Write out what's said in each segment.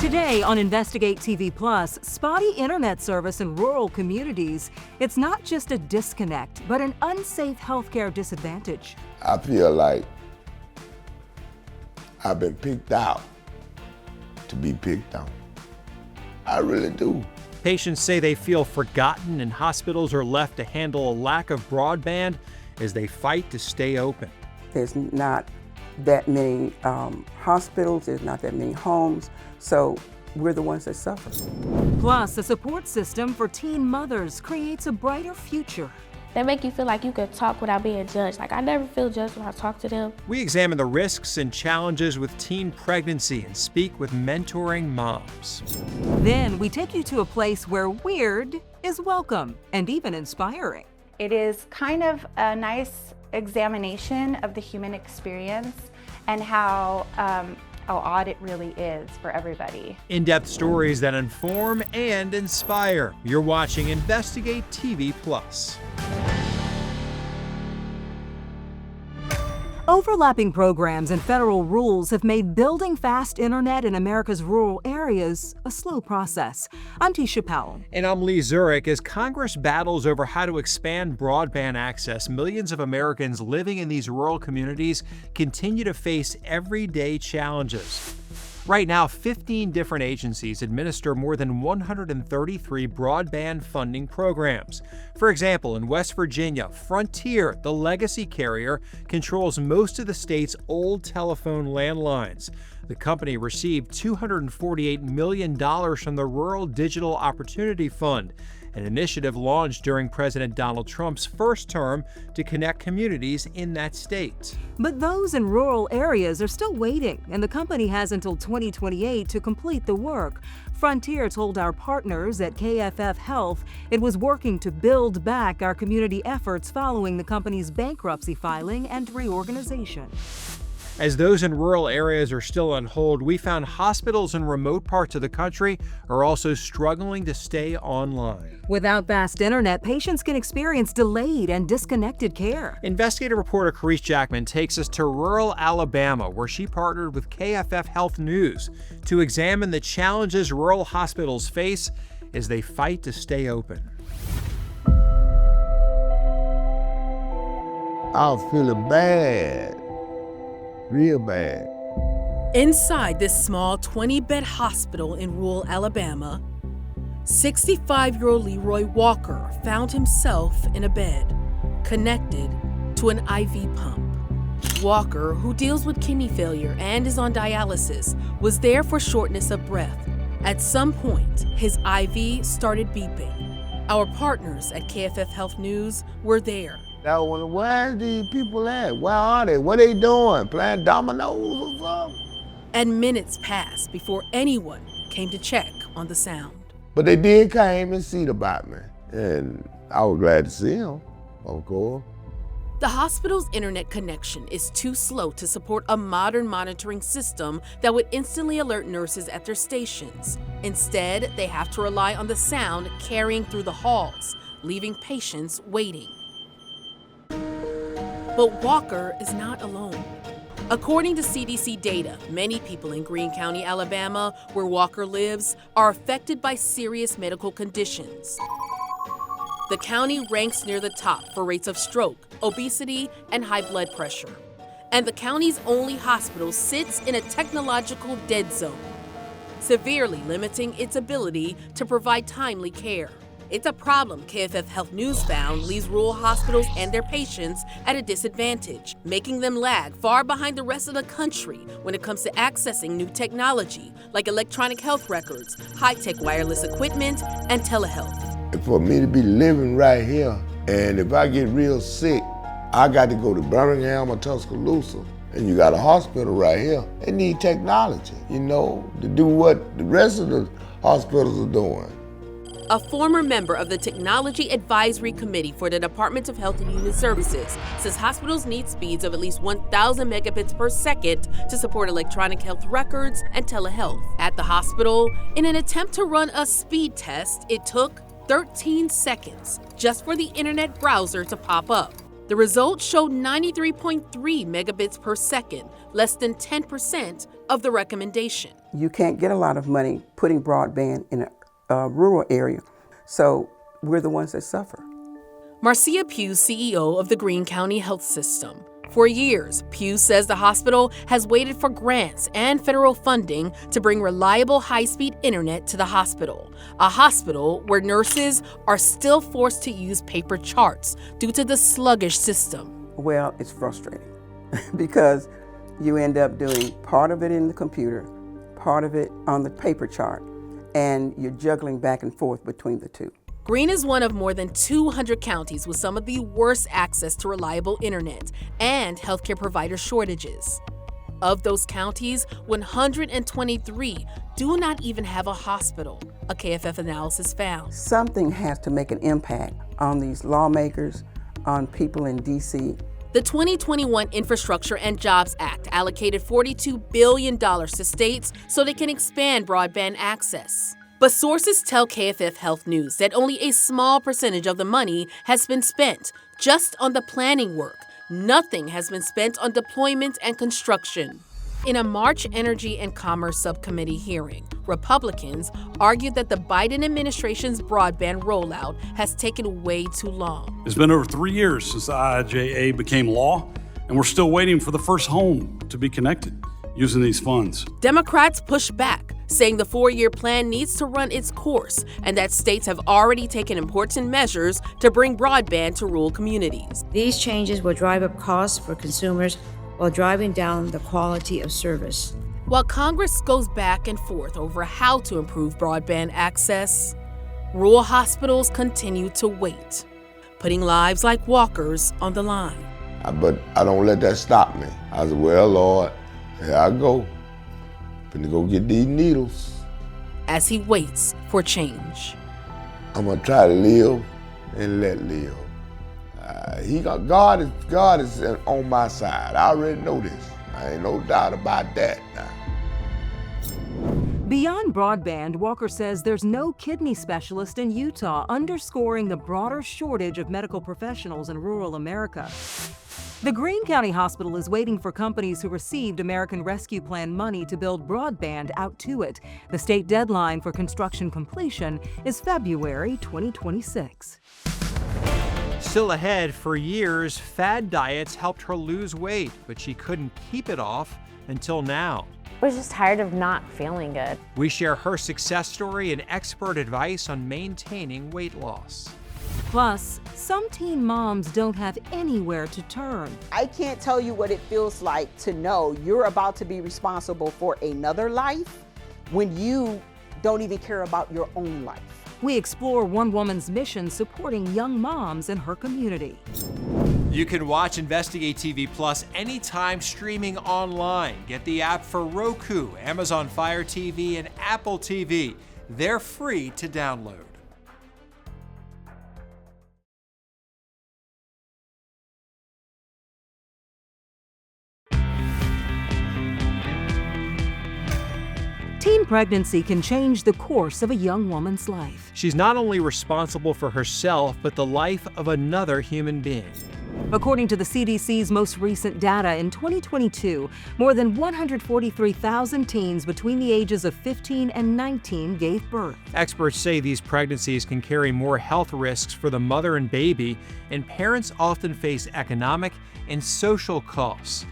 Today on Investigate TV Plus, spotty internet service in rural communities. It's not just a disconnect, but an unsafe healthcare disadvantage. I feel like I've been picked out to be picked on. I really do. Patients say they feel forgotten and hospitals are left to handle a lack of broadband as they fight to stay open. There's not that many hospitals, there's not that many homes, so we're the ones that suffer. Plus, a support system for teen mothers creates a brighter future. They make you feel like you could talk without being judged. Like, I never feel judged when I talk to them. We examine the risks and challenges with teen pregnancy and speak with mentoring moms. Then we take you to a place where weird is welcome and even inspiring. It is kind of a nice examination of the human experience and how odd it really is for everybody. In-depth stories that inform and inspire. You're watching Investigate TV Plus. Overlapping programs and federal rules have made building fast internet in America's rural areas a slow process. I'm Tisha Powell. And I'm Lee Zurich. As Congress battles over how to expand broadband access, millions of Americans living in these rural communities continue to face everyday challenges. Right now, 15 different agencies administer more than 133 broadband funding programs. For example, in West Virginia, Frontier, the legacy carrier, controls most of the state's old telephone landlines. The company received $248 million from the Rural Digital Opportunity Fund, an initiative launched during President Donald Trump's first term to connect communities in that state. But those in rural areas are still waiting, and the company has until 2028 to complete the work. Frontier told our partners at KFF Health it was working to build back our community efforts following the company's bankruptcy filing and reorganization. As those in rural areas are still on hold, we found hospitals in remote parts of the country are also struggling to stay online. Without fast internet, patients can experience delayed and disconnected care. Investigative reporter Carice Jackman takes us to rural Alabama, where she partnered with KFF Health News to examine the challenges rural hospitals face as they fight to stay open. I was feeling bad. Real bad. Inside this small 20-bed hospital in rural Alabama, 65-year-old Leroy Walker found himself in a bed, connected to an IV pump. Walker, who deals with kidney failure and is on dialysis, was there for shortness of breath. At some point, his IV started beeping. Our partners at KFF Health News were there. I wonder, where's these people at? Where are they? What are they doing? Playing dominoes or something? And minutes passed before anyone came to check on the sound. But they did came and see about me. And I was glad to see them, of course. The hospital's internet connection is too slow to support a modern monitoring system that would instantly alert nurses at their stations. Instead, they have to rely on the sound carrying through the halls, leaving patients waiting. But Walker is not alone. According to CDC data, many people in Greene County, Alabama, where Walker lives, are affected by serious medical conditions. The county ranks near the top for rates of stroke, obesity, and high blood pressure. And the county's only hospital sits in a technological dead zone, severely limiting its ability to provide timely care. It's a problem KFF Health News found leaves rural hospitals and their patients at a disadvantage, making them lag far behind the rest of the country when it comes to accessing new technology like electronic health records, high-tech wireless equipment, and telehealth. For me to be living right here, and if I get real sick, I got to go to Birmingham or Tuscaloosa, and you got a hospital right here. They need technology, to do what the rest of the hospitals are doing. A former member of the Technology Advisory Committee for the Department of Health and Human Services says hospitals need speeds of at least 1,000 megabits per second to support electronic health records and telehealth. At the hospital, in an attempt to run a speed test, it took 13 seconds just for the internet browser to pop up. The results showed 93.3 megabits per second, less than 10% of the recommendation. You can't get a lot of money putting broadband in a rural area, so we're the ones that suffer. Marcia Pugh, CEO of the Greene County Health System. For years, Pugh says the hospital has waited for grants and federal funding to bring reliable high-speed internet to the hospital, a hospital where nurses are still forced to use paper charts due to the sluggish system. Well, it's frustrating because you end up doing part of it in the computer, part of it on the paper chart, and you're juggling back and forth between the two. Greene is one of more than 200 counties with some of the worst access to reliable internet and healthcare provider shortages. Of those counties, 123 do not even have a hospital, a KFF analysis found. Something has to make an impact on these lawmakers, on people in D.C. The 2021 Infrastructure and Jobs Act allocated $42 billion to states so they can expand broadband access. But sources tell KFF Health News that only a small percentage of the money has been spent just on the planning work. Nothing has been spent on deployment and construction. In a March Energy and Commerce Subcommittee hearing, Republicans argued that the Biden administration's broadband rollout has taken way too long. It's been over 3 years since the IIJA became law, and we're still waiting for the first home to be connected using these funds. Democrats push back, saying the 4-year plan needs to run its course and that states have already taken important measures to bring broadband to rural communities. These changes will drive up costs for consumers while driving down the quality of service. While Congress goes back and forth over how to improve broadband access, rural hospitals continue to wait, putting lives like Walker's on the line. But I don't let that stop me. I said, well, Lord, here I go. Finna go get these needles. As he waits for change. I'm gonna try to live and let live. God is on my side. I already know this. I ain't no doubt about that now. Beyond broadband, Walker says there's no kidney specialist in Utah, underscoring the broader shortage of medical professionals in rural America. The Greene County Hospital is waiting for companies who received American Rescue Plan money to build broadband out to it. The state deadline for construction completion is February 2026. Still ahead, for years, fad diets helped her lose weight, but she couldn't keep it off until now. I was just tired of not feeling good. We share her success story and expert advice on maintaining weight loss. Plus, some teen moms don't have anywhere to turn. I can't tell you what it feels like to know you're about to be responsible for another life when you don't even care about your own life. We explore one woman's mission supporting young moms in her community. You can watch Investigate TV Plus anytime streaming online. Get the app for Roku, Amazon Fire TV, and Apple TV. They're free to download. Teen pregnancy can change the course of a young woman's life. She's not only responsible for herself, but the life of another human being. According to the CDC's most recent data, in 2022, more than 143,000 teens between the ages of 15 and 19 gave birth. Experts say these pregnancies can carry more health risks for the mother and baby, and parents often face economic and social costs.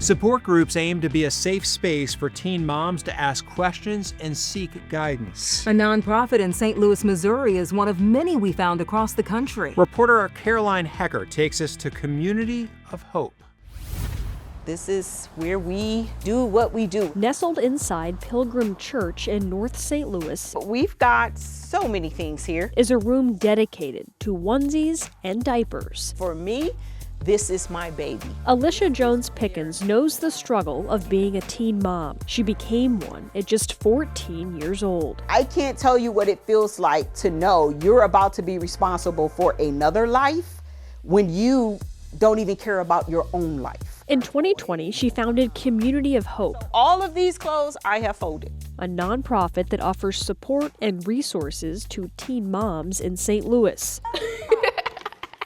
Support groups aim to be a safe space for teen moms to ask questions and seek guidance. A nonprofit in St. Louis, Missouri is one of many we found across the country. Reporter Caroline Hecker takes us to Community of Hope. This is where we do what we do. Nestled inside Pilgrim Church in North St. Louis, We've got so many things here. is a room dedicated to onesies and diapers. For me, this is my baby. Alicia Jones Pickens knows the struggle of being a teen mom. She became one at just 14 years old. I can't tell you what it feels like to know you're about to be responsible for another life when you don't even care about your own life. In 2020, she founded Community of Hope, All of these clothes I have folded. a nonprofit that offers support and resources to teen moms in St. Louis.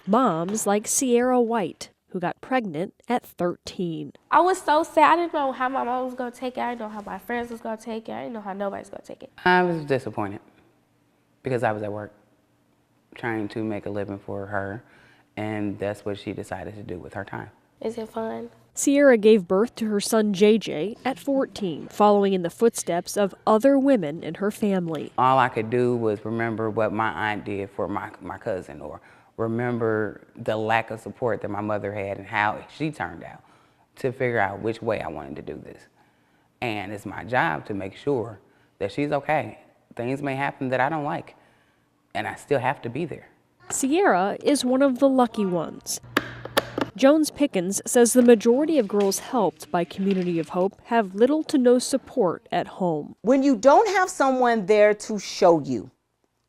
Moms like Sierra White, who got pregnant at 13. I was so sad. I didn't know how my mom was going to take it. I didn't know how my friends was going to take it. I didn't know how nobody's going to take it. I was disappointed because I was at work trying to make a living for her, and that's what she decided to do with her time. Is it fun? Sierra gave birth to her son JJ at 14, following in the footsteps of other women in her family. All I could do was remember what my aunt did for my cousin, or remember the lack of support that my mother had and how she turned out, to figure out which way I wanted to do this. And it's my job to make sure that she's okay. Things may happen that I don't like, and I still have to be there. Sierra is one of the lucky ones. Jones Pickens says the majority of girls helped by Community of Hope have little to no support at home. When you don't have someone there to show you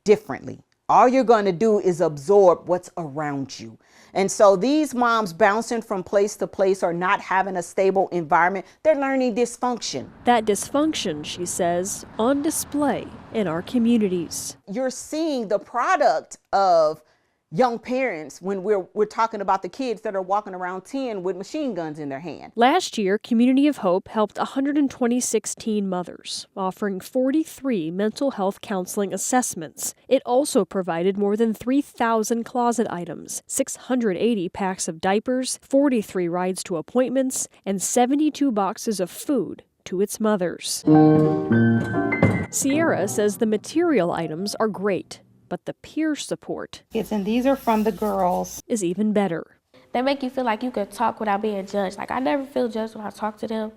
differently, all you're going to do is absorb what's around you. And so these moms bouncing from place to place or not having a stable environment, they're learning dysfunction. That dysfunction, she says, on display in our communities. You're seeing the product of young parents when we're talking about the kids that are walking around 10 with machine guns in their hand. Last year, Community of Hope helped 126 teen mothers, offering 43 mental health counseling assessments. It also provided more than 3,000 closet items, 680 packs of diapers, 43 rides to appointments, and 72 boxes of food to its mothers. Sierra says the material items are great, but the peer support, and these are from the girls, is even better. They make you feel like you could talk without being judged. Like, I never feel judged when I talk to them.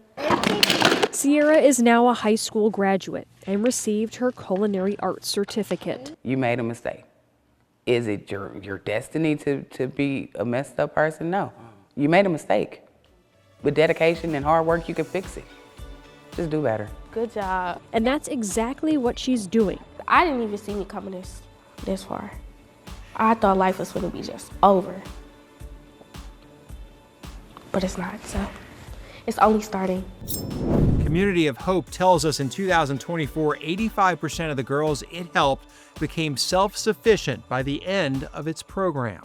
Sierra is now a high school graduate and received her culinary arts certificate. You made a mistake. Is it your destiny to be a messed up person? No. You made a mistake. With dedication and hard work, you can fix it. Just do better. Good job. And that's exactly what she's doing. I didn't even see me coming this far. I thought life was going to be just over. But it's not, so it's only starting. Community of Hope tells us in 2024, 85% of the girls it helped became self-sufficient by the end of its program.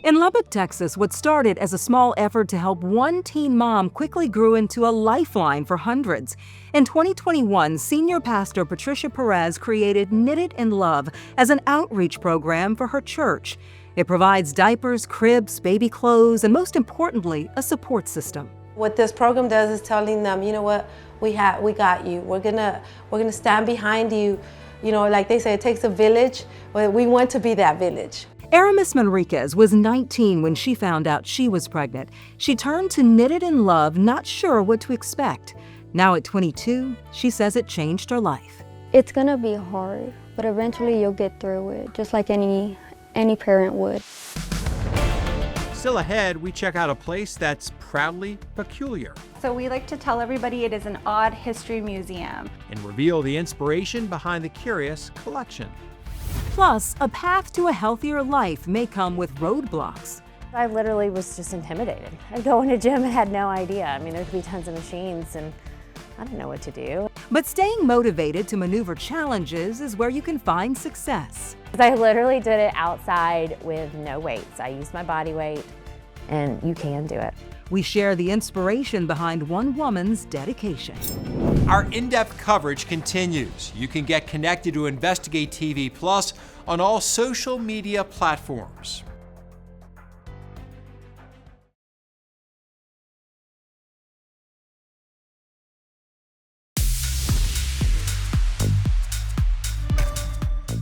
In Lubbock, Texas, what started as a small effort to help one teen mom quickly grew into a lifeline for hundreds. In 2021, senior pastor Patricia Perez created Knitted in Love as an outreach program for her church. It provides diapers, cribs, baby clothes, and most importantly, a support system. What this program does is telling them, you know what, we got you. We're gonna stand behind you. You know, like they say, it takes a village. Well, we want to be that village. Aramis Manriquez was 19 when she found out she was pregnant. She turned to Knitted in Love, not sure what to expect. Now at 22, she says it changed her life. It's gonna be hard, but eventually you'll get through it, just like any parent would. Still ahead, we check out a place that's proudly peculiar. So we like to tell everybody it is an odd history museum. And reveal the inspiration behind the curious collection. Plus, a path to a healthier life may come with roadblocks. I literally was just intimidated. I'd go in a gym and had no idea. I mean, there'd be tons of machines and I didn't know what to do. But staying motivated to maneuver challenges is where you can find success. I literally did it outside with no weights. I used my body weight, and you can do it. We share the inspiration behind one woman's dedication. Our in-depth coverage continues. You can get connected to Investigate TV Plus on all social media platforms.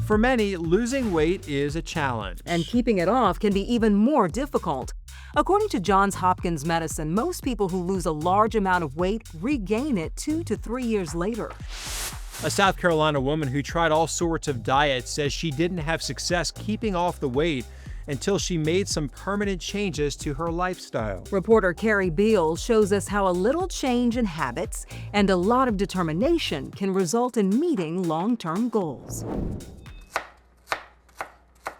For many, losing weight is a challenge. And keeping it off can be even more difficult. According to Johns Hopkins Medicine, most people who lose a large amount of weight regain it 2 to 3 years later. A South Carolina woman who tried all sorts of diets says she didn't have success keeping off the weight until she made some permanent changes to her lifestyle. Reporter Carrie Beal shows us how a little change in habits and a lot of determination can result in meeting long-term goals.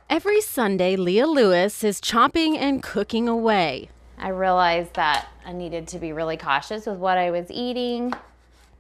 Every Sunday, Leah Lewis is chopping and cooking away. I realized that I needed to be really cautious with what I was eating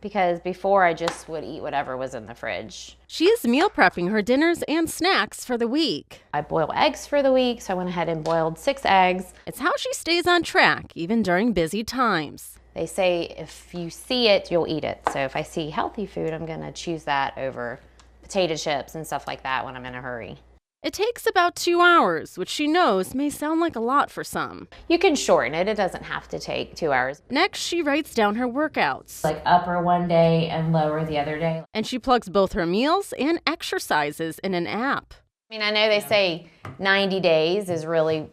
because before I just would eat whatever was in the fridge. She is meal prepping her dinners and snacks for the week. I boil eggs for the week, so I went ahead and boiled 6 eggs. It's how she stays on track, even during busy times. They say if you see it, you'll eat it. So if I see healthy food, I'm gonna choose that over potato chips and stuff like that when I'm in a hurry. It takes about 2 hours, which she knows may sound like a lot for some. You can shorten it. It doesn't have to take 2 hours. Next, she writes down her workouts. Like upper one day and lower the other day. And she plugs both her meals and exercises in an app. I mean, I know they say 90 days is really,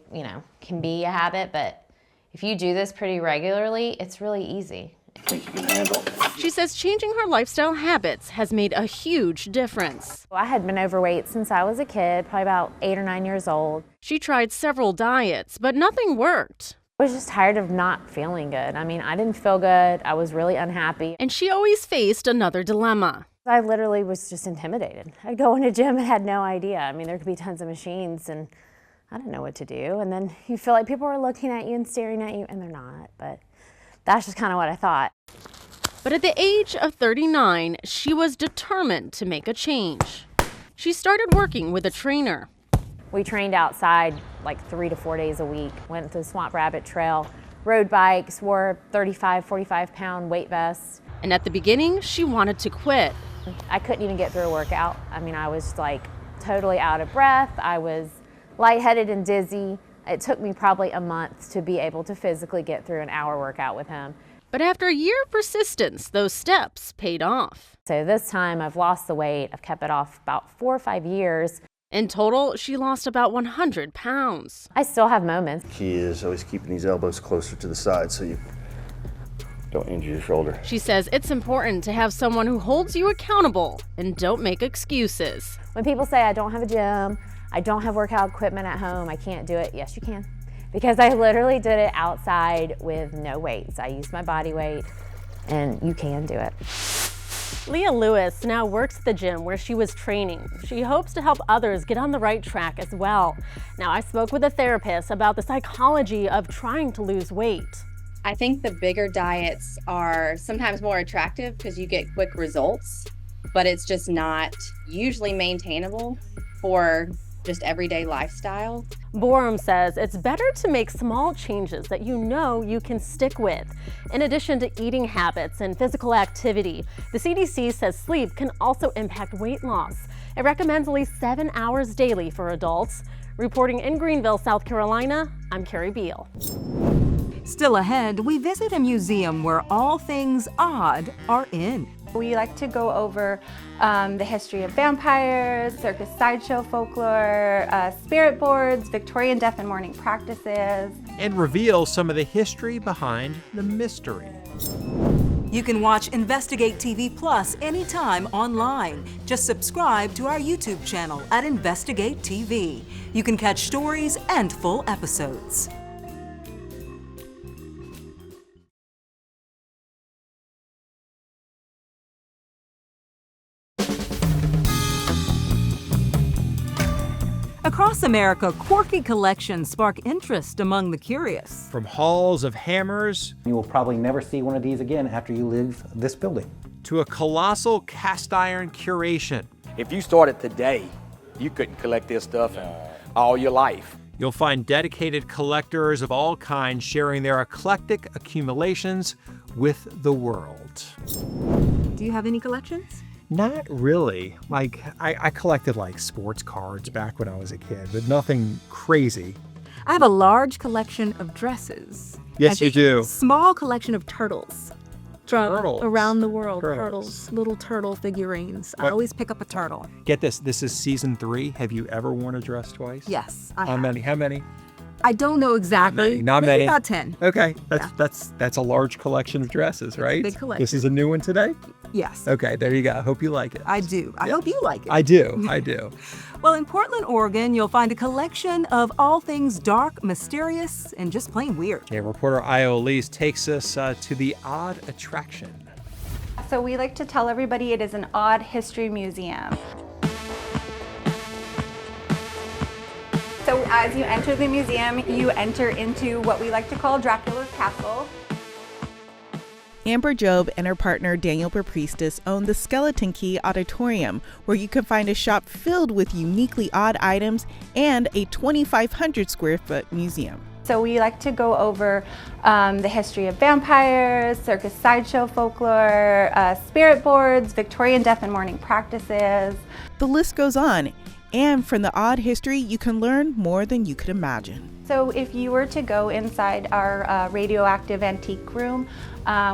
can be a habit, but if you do this pretty regularly, it's really easy. She says changing her lifestyle habits has made a huge difference. I had been overweight since I was a kid, probably about 8 or 9 years old. She tried several diets, but nothing worked. I was just tired of not feeling good. I mean, I didn't feel good. I was really unhappy. And she always faced another dilemma. I literally was just intimidated. I'd go in a gym and had no idea. I mean, there could be tons of machines and I didn't know what to do. And then you feel like people are looking at you and staring at you, and they're not. But that's just kind of what I thought. But at the age of 39, she was determined to make a change. She started working with a trainer. We trained outside like 3 to 4 days a week, went to the Swamp Rabbit Trail, rode bikes, wore 35, 45-pound weight vests. And at the beginning, she wanted to quit. I couldn't even get through a workout. I mean, I was like totally out of breath. I was lightheaded and dizzy. It took me probably a month to be able to physically get through an hour workout with him. But after a year of persistence, those steps paid off. So this time I've lost the weight. I've kept it off about 4 or 5 years. In total, she lost about 100 pounds. I still have moments. Key is always keeping these elbows closer to the side so you don't injure your shoulder. She says it's important to have someone who holds you accountable and don't make excuses. When people say I don't have a gym, I don't have workout equipment at home, I can't do it, yes you can. Because I literally did it outside with no weights. I used my body weight, and you can do it. Leah Lewis now works at the gym where she was training. She hopes to help others get on the right track as well. Now, I spoke with a therapist about the psychology of trying to lose weight. I think the bigger diets are sometimes more attractive because you get quick results, but it's just not usually maintainable for just everyday lifestyle. Borum says it's better to make small changes that you know you can stick with. In addition to eating habits and physical activity, the CDC says sleep can also impact weight loss. It recommends at least 7 hours daily for adults. Reporting in Greenville, South Carolina, I'm Carrie Beal. Still ahead, we visit a museum where all things odd are in. We like to go over the history of vampires, circus sideshow folklore, spirit boards, Victorian death and mourning practices. And reveal some of the history behind the mystery. You can watch Investigate TV Plus anytime online. Just subscribe to our YouTube channel at Investigate TV. You can catch stories and full episodes. Across America, quirky collections spark interest among the curious. From halls of hammers, you will probably never see one of these again after you leave this building, to a colossal cast iron curation. If you started today, you couldn't collect this stuff all your life. You'll find dedicated collectors of all kinds sharing their eclectic accumulations with the world. Do you have any collections? Not really. Like, I collected like sports cards back when I was a kid, but nothing crazy. I have a large collection of dresses. Yes, you do. Small collection of turtles. Turtles. Around the world, Turtles. little turtle figurines. I always pick up a turtle. Get this, this is season 3. Have you ever worn a dress twice? Yes, How many? How many? I don't know exactly. Not Maybe many. about 10. Okay, that's a large collection of dresses, right? Big collection. This is a new one today? Yes. Okay, there you go. I hope you like it. I do. I hope you like it. I do. Well, in Portland, Oregon, you'll find a collection of all things dark, mysterious, and just plain weird. Yeah, reporter Io Elise takes us to the odd attraction. So we like to tell everybody it is an odd history museum. So as you enter the museum, you enter into what we like to call Dracula's castle. Amber Jobe and her partner Daniel Bapristis own the Skeleton Key Auditorium, where you can find a shop filled with uniquely odd items and a 2,500 square foot museum. So we like to go over the history of vampires, circus sideshow folklore, spirit boards, Victorian death and mourning practices. The list goes on, and from the odd history, you can learn more than you could imagine. So if you were to go inside our radioactive antique room,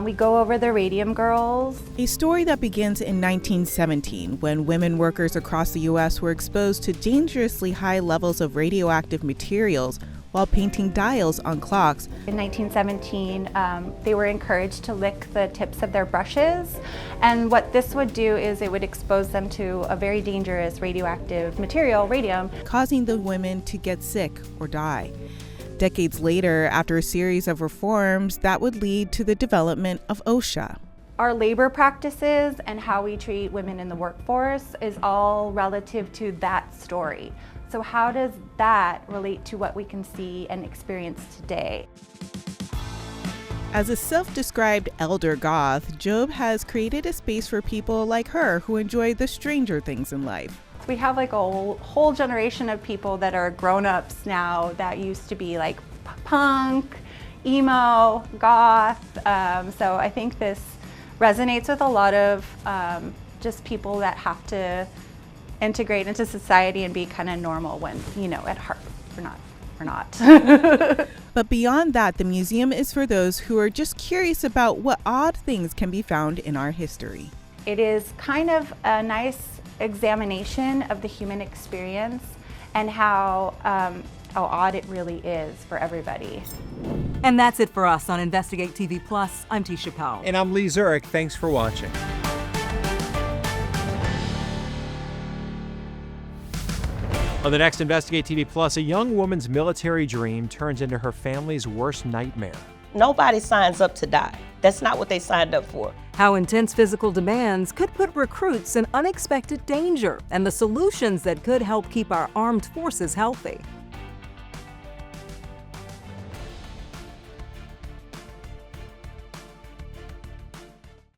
we go over the Radium Girls. A story that begins in 1917 when women workers across the U.S. were exposed to dangerously high levels of radioactive materials while painting dials on clocks. In 1917, they were encouraged to lick the tips of their brushes, and what this would do is it would expose them to a very dangerous radioactive material, radium, causing the women to get sick or die. Decades later, after a series of reforms, that would lead to the development of OSHA. Our labor practices and how we treat women in the workforce is all relative to that story. So how does that relate to what we can see and experience today? As a self-described elder goth, Jobe has created a space for people like her who enjoy the stranger things in life. We have like a whole generation of people that are grown-ups now that used to be like punk, emo, goth. So I think this resonates with a lot of just people that have to integrate into society and be kind of normal when, you know, at heart we're not. But beyond that, the museum is for those who are just curious about what odd things can be found in our history. It is kind of a nice examination of the human experience and how odd it really is for everybody. And that's it for us on Investigate TV Plus. I'm Tisha Powell. And I'm Lee Zurich. Thanks for watching. On the next Investigate TV Plus, a young woman's military dream turns into her family's worst nightmare. Nobody signs up to die. That's not what they signed up for. How intense physical demands could put recruits in unexpected danger, and the solutions that could help keep our armed forces healthy.